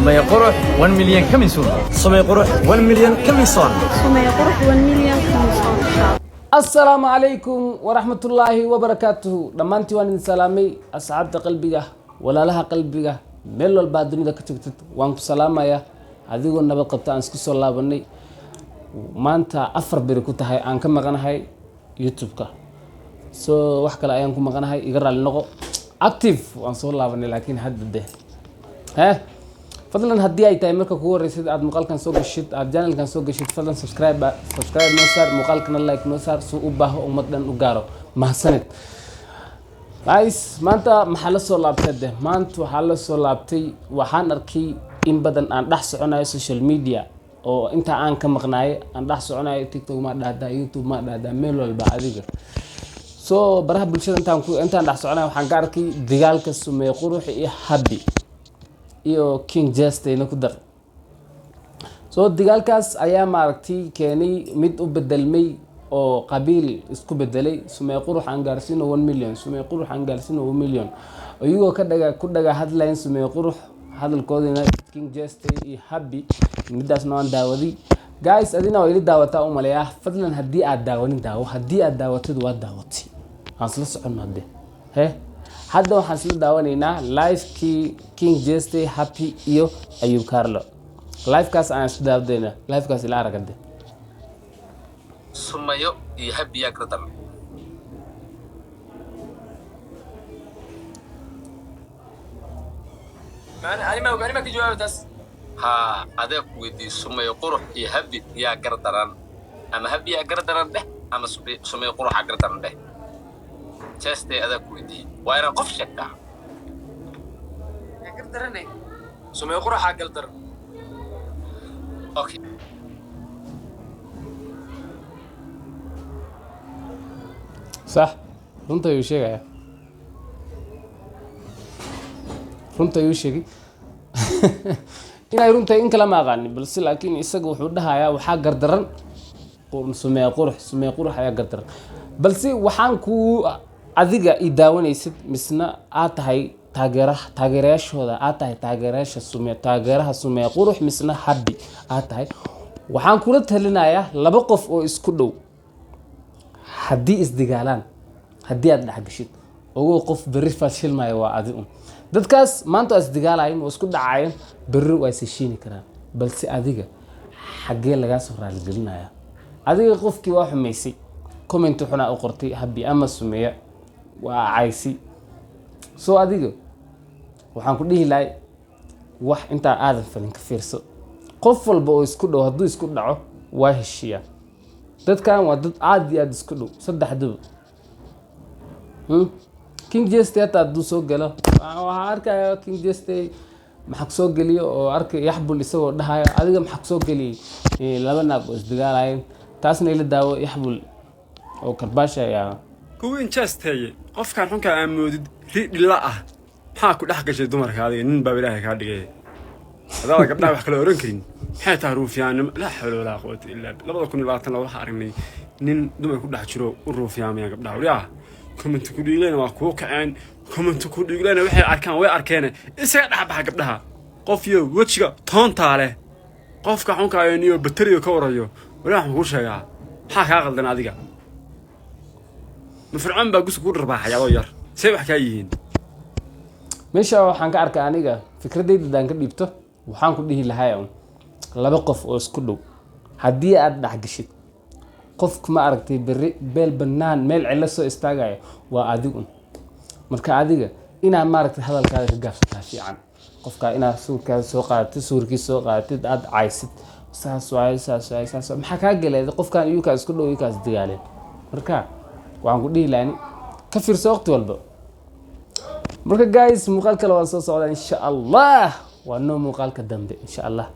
سمية قروح 1 مليون كميسون. سمية قروح 1 مليون كميسون. سمية قروح 1 مليون كميسون. السلام عليكم ورحمة الله وبركاته. دمانتي وان سلامي أصحاب قلبي ولا لها قلبي ميلو البادرين ذا كتبت وان سلامة يا هذه قلنا بقطع أنسكو الله بني ما أنت أفر بركوتها هاي أنك مغانا هاي يوتيوب كا سو وحكا لا أيامكم مغانا هاي يقرأ لنغو أكتيف وان الله بني لكن هاد ده ها فضلا هدي أي تايمر كقول رسيد عاد مقال كان سوق الشيت عاد جانل كان سوق الشيت فضلا سبسكرايب نوصار مقال كان لايك نوصار سوق باه ومدن وقارو ما سنت guys maanta maxaa la soo laabtay maanta waxaa la soo laabtay waxaan arkay in badan aan dhex soconayo social media oo inta aan ka maqnaay aan dhex soconayo TikTok ma dhahda YouTube ma dhahda meel walba adiga soo baraha bulshada intaan dhex soconayo waxaan ka arkay dagaalka Sumaya Qurux iyo Habi iyo King Justine ku dar soo dagaalkaas ayaa maaragtay keenay mid u bedelmay oo qabiil isku bedelay Sumaya Qurux aan gaarsiino 1 million Sumaya Qurux aan gaarsiino 1 million ayuu ku dhaga hadlayn Sumaya Qurux hadalkoodina King Justine iyo Habi midaas noo daawadi guys adina way daawataa u maleeyaa fadlan hadii aad daawatid waa daawati aan isla soconade hadda waxaan isla daawanaynaa live-kii King Justine Habi iyo Ayub Carlo live-kaas aan isla daawadeena live-kaas ila aragade سمية يحب يقدر أنا ما كجواب بس ها هذا ودي سمية قروح يحب يقدران أما هب يقدران ده أما سمية قروح يقدران ده جاستي هذا ودي وأنا قف شكا يقدران إيه سمية قروح يقدر أوكي صح runta ayuu sheegaya inay runta in kala ma aqaanin balse laakiin isaga wuxuu dhahayaa waxaa gardaran Sumaya Qurux ayaa gardaran balse waxaan ku adiga i daawanaysid misna aad tahay taageerayaasha Sumaya Qurux misna Habi aad tahay waxaan kula talinayaa laba qof oo isku dhow haddii isdigaalaan haddii aad dhaxgashid oo qof bari fashilmay waa adigu dadkaas maanta isdigaalayeen oo isku dhacayeen bari way seshiini karaan balse adiga xagee laga soo raali gelinaya adiga qofkii waa xumaysay comment xuna u qortay Habi ama Sumaya waa caysi soo adiga waxaan ku dhihi lahay wax inta aadan falin ka fiirso qof walba oo isku dhow hadduu isku dhaco waa heshiya dadkan waa dad aad iyo aad isku dhow saddexduba King Justine hadduu soo galo waxaa arkaya King Justine maxaa soo geliyo oo arkay Yaxbul isagoo dhahayo adiga maxaa soo geliyay laba naag oo isdagaalayeen taasna ila daawo Yaxbul oo karbaasha ayaa kuwin Justine qofkan xunka amoodid ridila ah maxaa ku dhax gashay dumarka adiga nin baa Ilaahay ka dhigay هذا قبلها وحكي له رنكرين حيث عروف يعني لا حول ولا قوة إلا بالله لبضل كوني لغاتنا لو حارمي نين دوما يكون لها شروع الروف يعني قبلها ورياه كومنت تقولي لنا واكو كعين كومنت تقولي لنا وحي أركان وي أركانه إسا نحبها قبلها قفيو وجهك تونتا عليه قفك حونك عينيو بطريو كوريو ورياه مقولش يا حاك أغلدنا هذيك مفرعان باقوس كل رباح يا ويار سيب حكايين meesha waxaan ka arkay aniga fikradeyda daan ka dhibto waxaan ku dhihi lahaa laba qof oo isku dhow hadii aad dhaxgashid qofka ma aragtay beel banaan meel cilla soo istaagayo waa adigu marka adiga inaa ma aragtay hadalkaaga ka gaafsataa fiican qofka inaa suurkiisa soo qaadatid aad caysid saas maxaa ka galay qofkan iyo ka isku dhow iyo ka isdagaaleen marka waxaan ku dhihi lahaa ka fiirso waqti walba marka guys muuqaalka la soo socda insha Allah waa noo muuqaalka dambe insha Allah